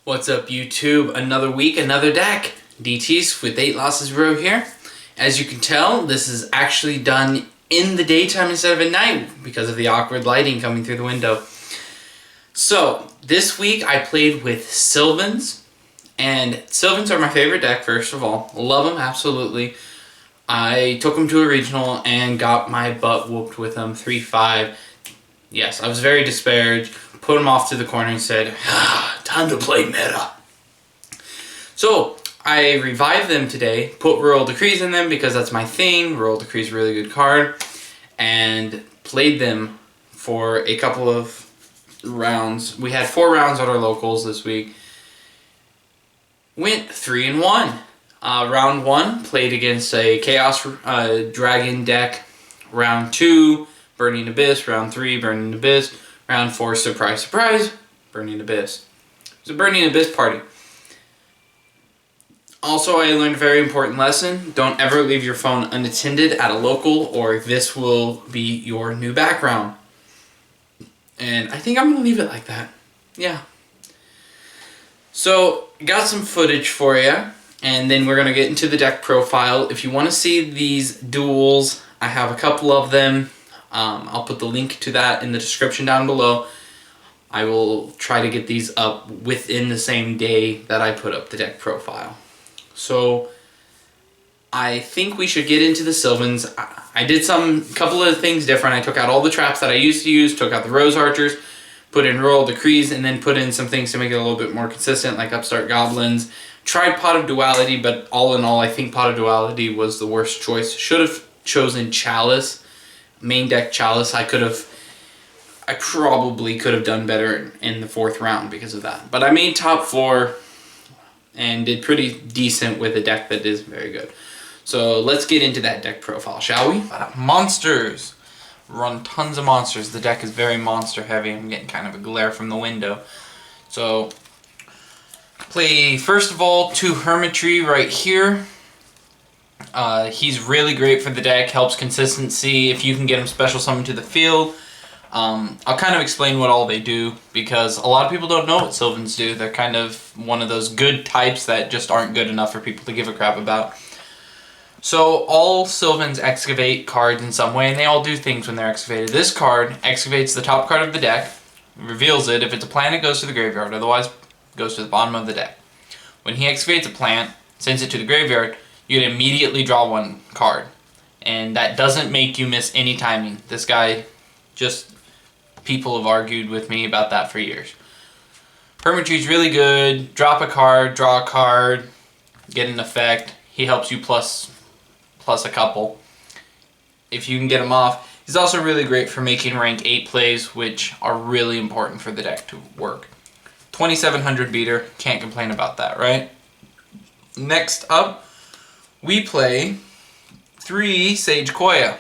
What's up, YouTube? Another week, another deck. DTs with 8 losses row here. As you can tell, this is actually done in the daytime instead of at night because of the awkward lighting coming through the window. So, this week I played with Sylvans, and Sylvans are my favorite deck, first of all. Love them, absolutely. I took them to a regional and got my butt whooped with them, 3-5. Yes, I was very disparaged, put them off to the corner and said, time to play meta. So, I revived them today, put Rural Decrees in them because that's my thing. Rural Decrees is a really good card. And played them for a couple of rounds. We had 4 rounds at our locals this week. Went 3-1. Round 1, played against a Chaos Dragon deck. Round 2, Burning Abyss. Round 3, Burning Abyss. Round 4, surprise, surprise, Burning Abyss. It was a Burning Abyss party. Also, I learned a very important lesson. Don't ever leave your phone unattended at a local, or this will be your new background. And I think I'm going to leave it like that. Yeah. So, got some footage for you, and then we're going to get into the deck profile. If you want to see these duels, I have a couple of them. I'll put the link to that in the description down below. I will try to get these up within the same day that I put up the deck profile. So, I think we should get into the Sylvans. I did couple of things different. I took out all the traps that I used to use, took out the Rose Archers, put in Rural Decrees, and then put in some things to make it a little bit more consistent, like Upstart Goblins. Tried Pot of Duality, but all in all, I think Pot of Duality was the worst choice. Should have chosen Chalice. Main deck Chalice. I probably could have done better in the 4th round because of that. But I made top 4 and did pretty decent with a deck that is very good. So let's get into that deck profile, shall we? Monsters. Run tons of monsters. The deck is very monster heavy. I'm getting kind of a glare from the window. So, play first of all 2 Hermitry right here. He's really great for the deck, helps consistency if you can get him special summoned to the field. I'll kind of explain what all they do, because a lot of people don't know what Sylvans do. They're kind of one of those good types that just aren't good enough for people to give a crap about. So all Sylvans excavate cards in some way, and they all do things when they're excavated. This card excavates the top card of the deck, reveals it. If it's a plant, it goes to the graveyard, otherwise it goes to the bottom of the deck. When he excavates a plant, sends it to the graveyard, you can immediately draw 1 card. And that doesn't make you miss any timing. This guy, people have argued with me about that for years. Hermitry's really good. Drop a card, draw a card, get an effect. He helps you plus a couple if you can get him off. He's also really great for making rank 8 plays, which are really important for the deck to work. 2700 beater, can't complain about that, right? Next up, we play 3 Sage Koya.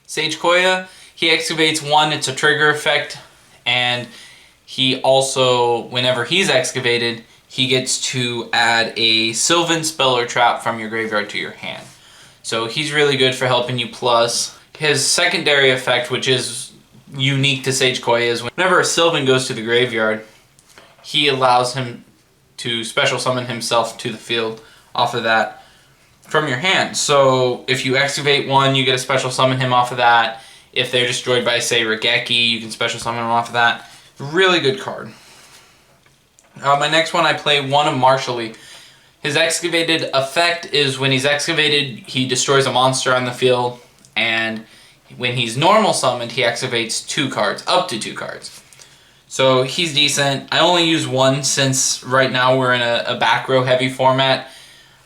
Sage Koya, he excavates 1, it's a trigger effect, and he also, whenever he's excavated, he gets to add a Sylvan spell or trap from your graveyard to your hand. So he's really good for helping you plus. His secondary effect, which is unique to Sage Koya, is whenever a Sylvan goes to the graveyard, he allows him to special summon himself to the field off of that from your hand. So if you excavate 1, you get a special summon him off of that. If they're destroyed by, say, Regeki, you can special summon him off of that. Really good card. My next one, I play 1 of Marshally. His excavated effect is when he's excavated, he destroys a monster on the field, and when he's normal summoned, he excavates 2 cards, up to 2 cards. So he's decent. I only use 1 since right now we're in a back row heavy format.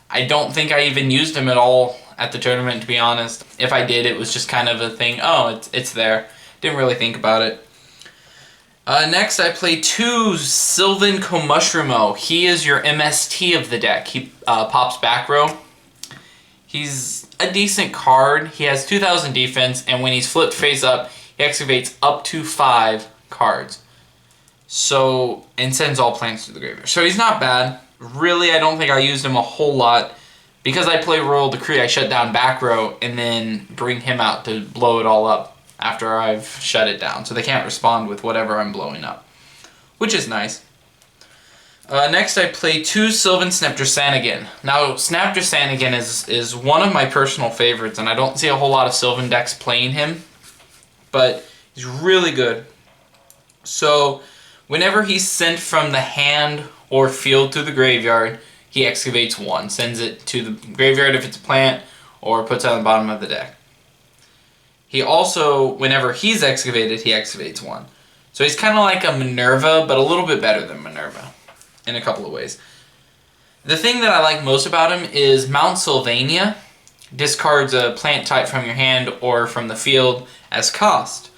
I don't think I even used him at all at the tournament, to be honest. If I did, it was just kind of a thing, oh, it's there. Didn't really think about it. Next, I play 2 Sylvan Komushrumo. He is your MST of the deck. He pops back row. He's a decent card. He has 2000 defense, and when he's flipped face up, he excavates up to 5 cards. So, and sends all plants to the graveyard. So he's not bad. Really, I don't think I used him a whole lot. Because I play Rural Decree, I shut down back row and then bring him out to blow it all up after I've shut it down. So they can't respond with whatever I'm blowing up, which is nice. Next, I play 2 Sylvan Snapdrasanigan. Now, Snapdrasanigan is one of my personal favorites, and I don't see a whole lot of Sylvan decks playing him, but he's really good. So, whenever he's sent from the hand or field to the graveyard, he excavates 1, sends it to the graveyard if it's a plant, or puts it on the bottom of the deck. He also, whenever he's excavated, he excavates 1. So he's kind of like a Minerva, but a little bit better than Minerva in a couple of ways. The thing that I like most about him is Mount Sylvania discards a plant type from your hand or from the field as cost.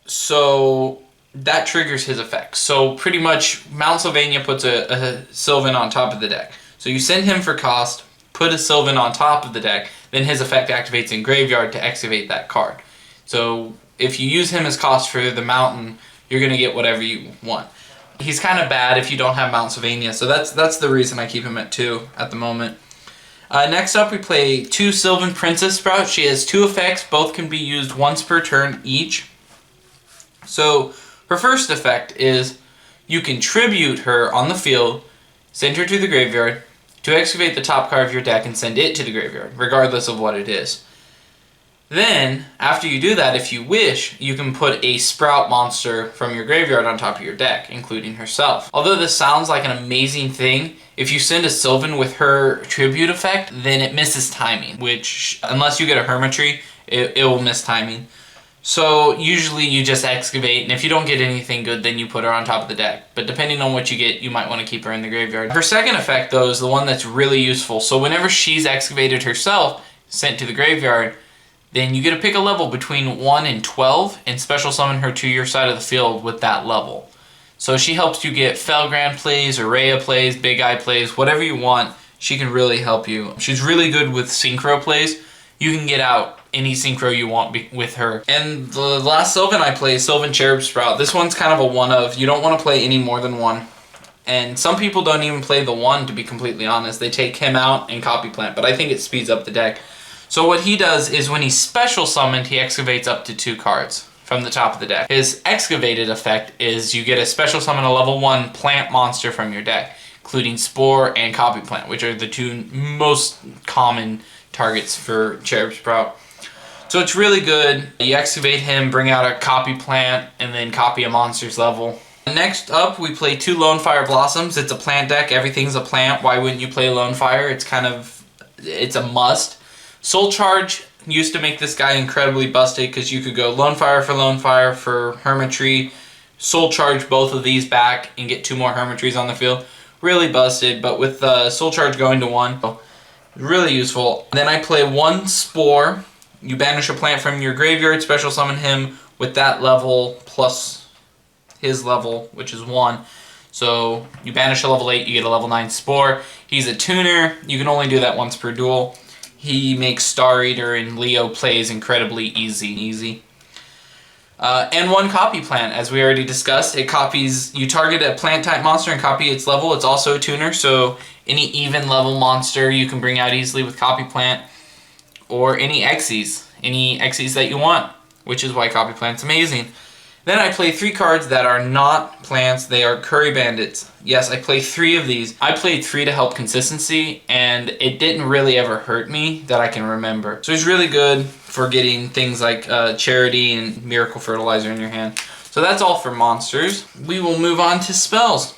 So that triggers his effect. So pretty much Mount Sylvania puts a Sylvan on top of the deck. So you send him for cost, put a Sylvan on top of the deck, then his effect activates in graveyard to excavate that card. So if you use him as cost for the mountain, you're going to get whatever you want. He's kind of bad if you don't have Mount Sylvania, so that's the reason I keep him at 2 at the moment. Next up, we play 2 Sylvan Princess Sprout. She has 2 effects. Both can be used once per turn each. So her first effect is you can tribute her on the field, send her to the graveyard, to excavate the top card of your deck and send it to the graveyard, regardless of what it is. Then, after you do that, if you wish, you can put a Sprout monster from your graveyard on top of your deck, including herself. Although this sounds like an amazing thing, if you send a Sylvan with her tribute effect, then it misses timing, which, unless you get a Hermitry, it will miss timing. So, usually you just excavate, and if you don't get anything good, then you put her on top of the deck. But depending on what you get, you might want to keep her in the graveyard. Her second effect, though, is the one that's really useful. So whenever she's excavated herself, sent to the graveyard, then you get to pick a level between 1 and 12 and special summon her to your side of the field with that level. So she helps you get Felgrand plays, Araya plays, Big Eye plays, whatever you want. She can really help you. She's really good with synchro plays. You can get out any synchro you want with her. And the last Sylvan I play is Sylvan Cherub Sprout. This one's kind of a one of. You don't want to play any more than 1. And some people don't even play the 1, to be completely honest. They take him out and copy plant, but I think it speeds up the deck. So what he does is when he's special summoned, he excavates up to 2 cards from the top of the deck. His excavated effect is you get a special summon a level 1 plant monster from your deck, including Spore and Copy Plant, which are the 2 most common targets for Cherub Sprout. So it's really good. You excavate him, bring out a Copy Plant, and then copy a monster's level. Next up, we play 2 Lone Fire Blossoms. It's a plant deck. Everything's a plant. Why wouldn't you play Lone Fire? It's a must. Soul Charge used to make this guy incredibly busted because you could go Lone Fire for Hermitry, Soul Charge both of these back and get 2 more Hermitries on the field. Really busted, but with Soul Charge going to 1, really useful. Then I play 1 Spore. You banish a plant from your graveyard, special summon him with that level plus his level, which is 1. So you banish a level 8, you get a level 9 Spore. He's a tuner. You can only do that once per duel. He makes Star Eater and Leo plays incredibly easy. And 1 Copy Plant, as we already discussed. It copies, you target a plant type monster and copy its level. It's also a tuner, so any even level monster you can bring out easily with Copy Plant. Or any Xyz that you want, which is why Copy Plant's amazing. Then I play 3 cards that are not plants, they are Curry Bandits. Yes, I play 3 of these. I played 3 to help consistency, and it didn't really ever hurt me that I can remember. So he's really good for getting things like Charity and Miracle Fertilizer in your hand. So that's all for monsters. We will move on to spells.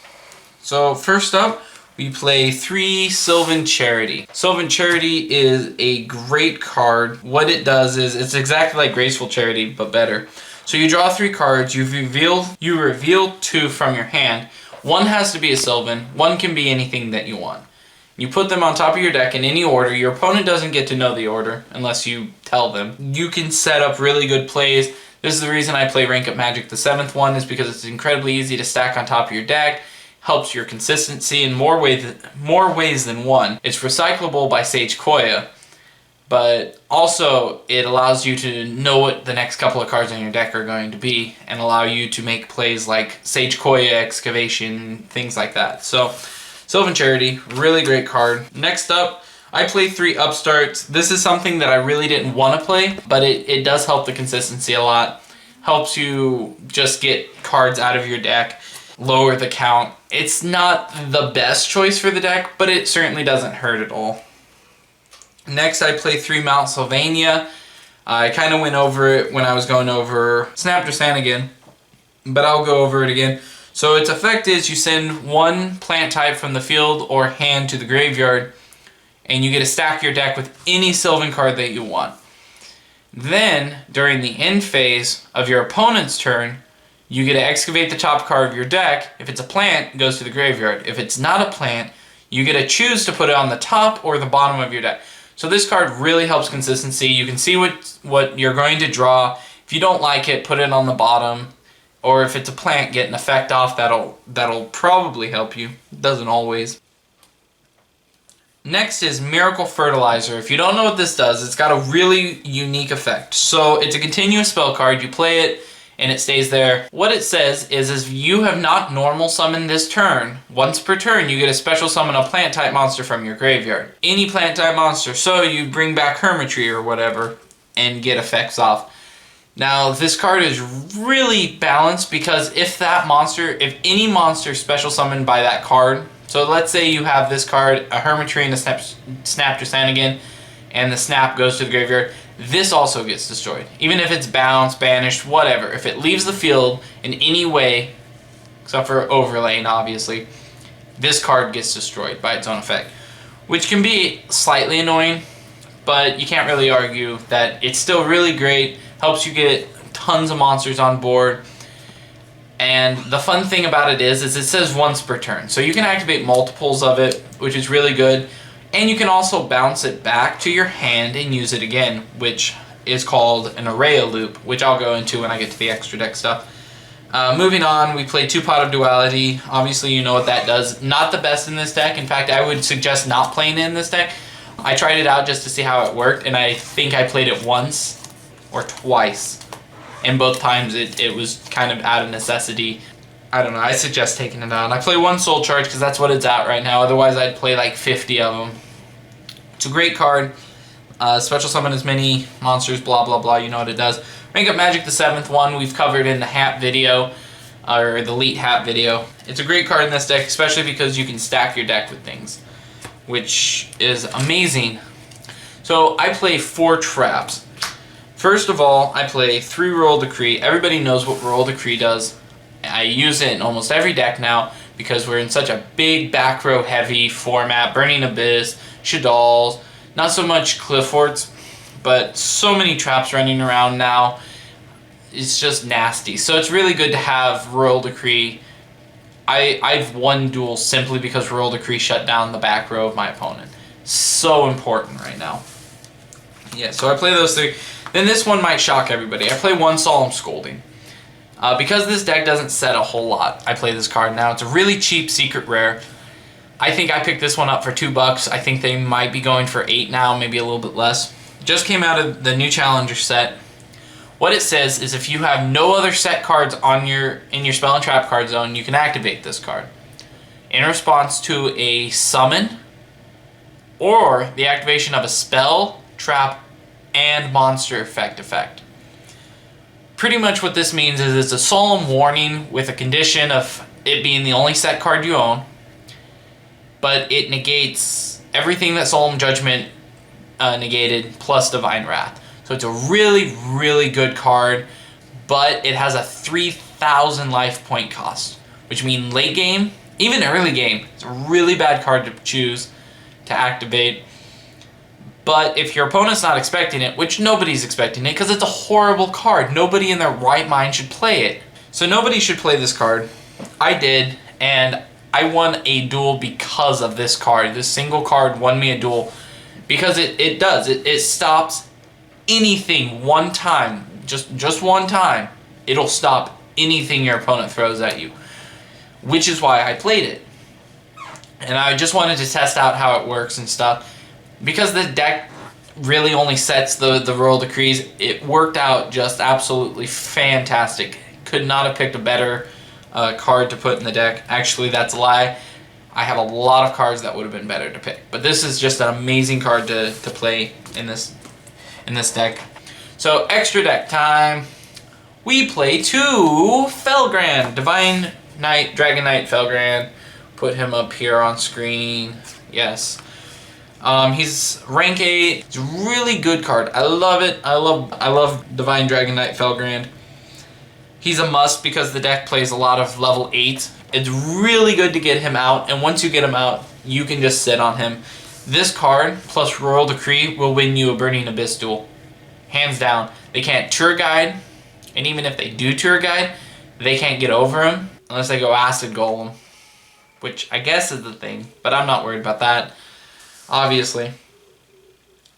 So first up, we play 3 Sylvan Charity. Sylvan Charity is a great card. What it does is, it's exactly like Graceful Charity, but better. So you draw 3 cards, you reveal 2 from your hand. 1 has to be a Sylvan, 1 can be anything that you want. You put them on top of your deck in any order. Your opponent doesn't get to know the order unless you tell them. You can set up really good plays. This is the reason I play Rank Up Magic. The 7th one is because it's incredibly easy to stack on top of your deck. Helps your consistency in more ways than one. It's recyclable by Sage Koya, but also it allows you to know what the next couple of cards on your deck are going to be and allow you to make plays like Sage Koya, Excavation, things like that. So, Sylvan Charity, really great card. Next up, I play 3 Upstarts. This is something that I really didn't want to play, but it does help the consistency a lot. Helps you just get cards out of your deck. lower the count. It's not the best choice for the deck, but it certainly doesn't hurt at all. Next, I play 3 Mount Sylvania. I kind of went over it when I was going over Snap again, but I'll go over it again. So its effect is you send 1 plant type from the field or hand to the graveyard, and you get to stack your deck with any Sylvan card that you want. Then, during the end phase of your opponent's turn, you get to excavate the top card of your deck. If it's a plant, it goes to the graveyard. If it's not a plant, you get to choose to put it on the top or the bottom of your deck. So this card really helps consistency. You can see what you're going to draw. If you don't like it, put it on the bottom. Or if it's a plant, get an effect off. That'll probably help you. It doesn't always. Next is Miracle Fertilizer. If you don't know what this does, it's got a really unique effect. So it's a continuous spell card. You play it and it stays there. What it says is if you have not normal summoned this turn, once per turn you get a special summon a plant type monster from your graveyard. Any plant type monster. So you bring back Hermitry or whatever and get effects off. Now this card is really balanced because if any monster special summoned by that card, so let's say you have this card, a Hermitry and a Snap again, and the Snap goes to the graveyard, this also gets destroyed. Even if it's bounced, banished, whatever. If it leaves the field in any way, except for overlaying obviously, this card gets destroyed by its own effect. Which can be slightly annoying, but you can't really argue that it's still really great, helps you get tons of monsters on board. And the fun thing about it is it says once per turn. So you can activate multiples of it, which is really good. And you can also bounce it back to your hand and use it again, which is called an array loop, which I'll go into when I get to the extra deck stuff. Moving on, we play 2 Pot of Duality. Obviously you know what that does. Not the best in this deck. In fact, I would suggest not playing it in this deck. I tried it out just to see how it worked, and I think I played it once or twice. And both times it was kind of out of necessity. I don't know, I suggest taking it out. I play 1 Soul Charge because that's what it's at right now. Otherwise I'd play like 50 of them. It's a great card. Special summon as many monsters, blah blah blah, you know what it does. Rank Up Magic, the 7th one, we've covered in the hat video, or the Elite Hat video. It's a great card in this deck, especially because you can stack your deck with things, which is amazing. So I play 4 traps. First of all, I play 3 Royal Decree. Everybody knows what Royal Decree does. I use it in almost every deck now because we're in such a big back row heavy format. Burning Abyss, Shaddolls, not so much Cliffords, but so many traps running around now. It's just nasty. So it's really good to have Royal Decree. I've won duels simply because Royal Decree shut down the back row of my opponent. So important right now. Yeah, so I play those 3. Then this one might shock everybody. I play 1 Solemn Scolding. Because this deck doesn't set a whole lot, I play this card now. It's a really cheap secret rare. I think I picked this one up for $2. I think they might be going for 8 now, maybe a little bit less. Just came out of the new Challenger set. What it says is if you have no other set cards in your spell and trap card zone, you can activate this card. In response to a summon or the activation of a spell, trap, and monster effect. Pretty much what this means is it's a solemn warning with a condition of it being the only set card you own, but it negates everything that Solemn Judgment negated plus Divine Wrath. So it's a really, really good card, but it has a 3,000 life point cost, which means late game, even early game, it's a really bad card to choose to activate. But if your opponent's not expecting it, which nobody's expecting it, because it's a horrible card. Nobody in their right mind should play it. So nobody should play this card. I did, and I won a duel because of this card. This single card won me a duel because it stops anything one time. Just one time. It'll stop anything your opponent throws at you. Which is why I played it. And I just wanted to test out how it works and stuff. Because the deck really only sets the Royal Decrees, it worked out just absolutely fantastic. Could not have picked a better card to put in the deck. Actually, that's a lie. I have a lot of cards that would have been better to pick. But this is just an amazing card to play in this deck. So, extra deck time. We play 2 Felgrand, Divine Dragon Knight Felgrand. Put him up here on screen. Yes. He's rank 8. It's a really good card. I love it. I love Divine Dragon Knight Felgrand. He's a must because the deck plays a lot of level 8. It's really good to get him out, and once you get him out, you can just sit on him. This card, plus Royal Decree, will win you a Burning Abyss duel. Hands down. They can't Tour Guide, and even if they do Tour Guide, they can't get over him unless they go Acid Golem, which I guess is the thing, but I'm not worried about that, obviously.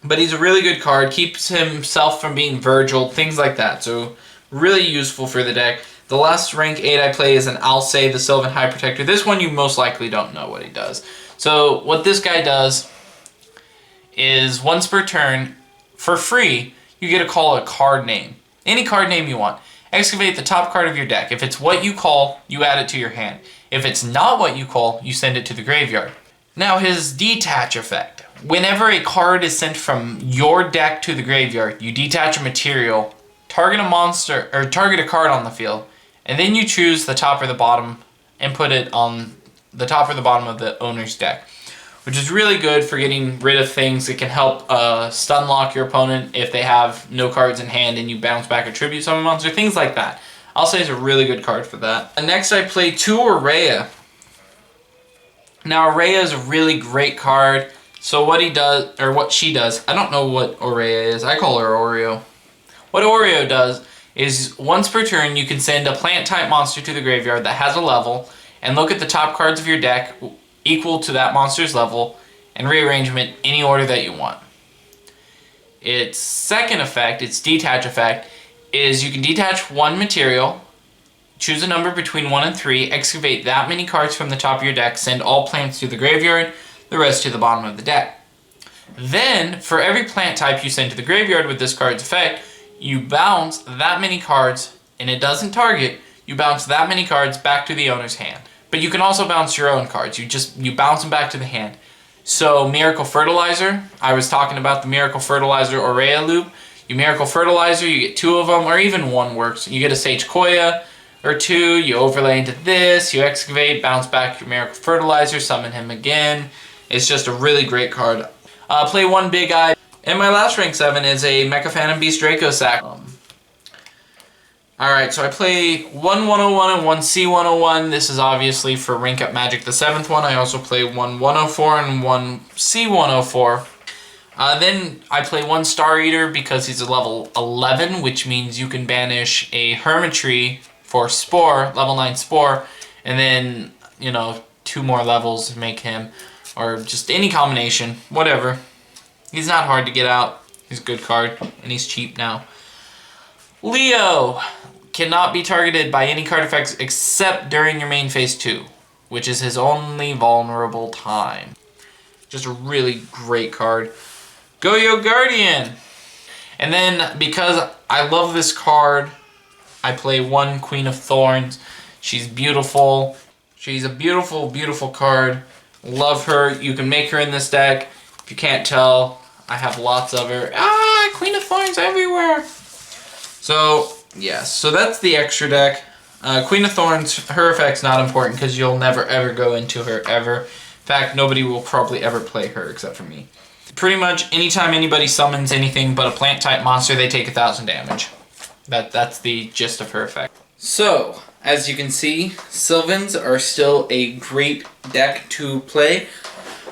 But he's a really good card, keeps himself from being Virgil, things like that, so really useful for the deck. The last rank 8 I play is an Alcay, the Sylvan High Protector. This one you most likely don't know what he does. So what this guy does is once per turn, for free, you get to call a card name. Any card name you want. Excavate the top card of your deck. If it's what you call, you add it to your hand. If it's not what you call, you send it to the graveyard. Now his detach effect. Whenever a card is sent from your deck to the graveyard, you detach a material, target a monster, or target a card on the field, and then you choose the top or the bottom and put it on the top or the bottom of the owner's deck, which is really good for getting rid of things. It can help stun lock your opponent if they have no cards in hand and you bounce back a tribute summon monster, things like that. I'll say it's a really good card for that. And next I play 2 Aurea. Now Aurea is a really great card. So what he does, or what she does, I don't know what Aurea is. I call her Oreo. What Oreo does is once per turn you can send a plant type monster to the graveyard that has a level and look at the top cards of your deck equal to that monster's level and rearrange them in any order that you want. Its second effect, its detach effect, is you can detach one material, choose a number between 1 and 3, excavate that many cards from the top of your deck, send all plants to the graveyard, the rest to the bottom of the deck. Then, for every plant type you send to the graveyard with this card's effect, you bounce that many cards, and it doesn't target, you bounce that many cards back to the owner's hand. But you can also bounce your own cards. You bounce them back to the hand. So Miracle Fertilizer, I was talking about the Miracle Fertilizer Aurea loop. You Miracle Fertilizer, you get 2 of them, or even 1 works. You get a Sage Koya, or 2, you overlay into this, you excavate, bounce back your Miracle Fertilizer, summon him again. It's just a really great card. Play 1 Big Eye. And my last rank 7 is a Mecha Phantom Beast Draco Sack. Alright, so I play 1 101 and 1 C101. This is obviously for Rank Up Magic, the 7th one. I also play 1 104 and 1 C104. Then I play 1 Star Eater because he's a level 11, which means you can banish a Hermitry for Spore, level 9 Spore, and then, 2 more levels to make him, or just any combination, whatever. He's not hard to get out. He's a good card, and he's cheap now. Leo cannot be targeted by any card effects except during your main phase 2, which is his only vulnerable time. Just a really great card. Go-Yo Guardian! And then, because I love this card, I play 1 Queen of Thorns. She's beautiful. She's a beautiful, beautiful card. Love her. You can make her in this deck. If you can't tell, I have lots of her. Queen of Thorns everywhere! So, yes. So that's the extra deck. Queen of Thorns, her effect's not important because you'll never ever go into her ever. In fact, nobody will probably ever play her except for me. Pretty much anytime anybody summons anything but a plant type monster, they take 1,000 damage. That's the gist of her effect. So, as you can see, Sylvans are still a great deck to play.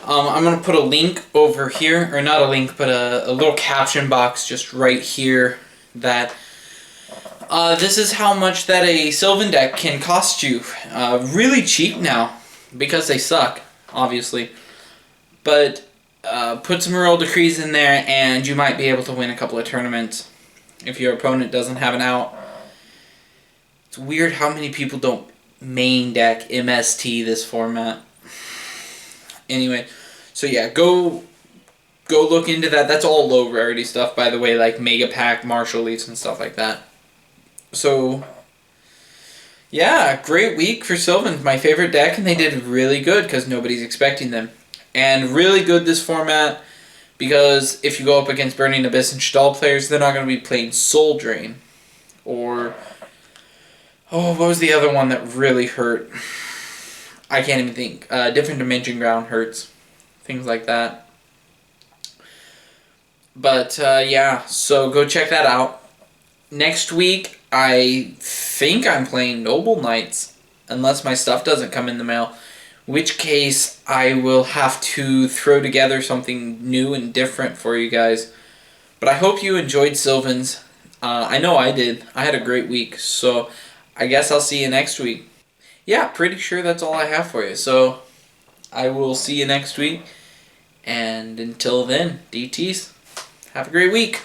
I'm going to put a link over here, or not a link, but a little caption box just right here that this is how much that a Sylvan deck can cost you. Really cheap now, because they suck, obviously. But put some Royal Decrees in there, and you might be able to win a couple of tournaments if your opponent doesn't have an out. It's weird how many people don't main deck MST this format. Anyway, so yeah, go look into that. That's all low rarity stuff, by the way, like Mega Pack, Martial Elites, and stuff like that. So, yeah, great week for Sylvan. My favorite deck, and they did really good because nobody's expecting them. And really good this format because if you go up against Burning Abyss and Stall players, they're not going to be playing Soul Drain or Oh, what was the other one that really hurt? I can't even think. Different Dimension Ground hurts. Things like that. But, yeah, so go check that out. Next week, I think I'm playing Noble Knights, unless my stuff doesn't come in the mail. Which case, I will have to throw together something new and different for you guys. But I hope you enjoyed Sylvans. I know I did. I had a great week, so I guess I'll see you next week. Yeah, pretty sure that's all I have for you. So I will see you next week. And until then, DTs, have a great week.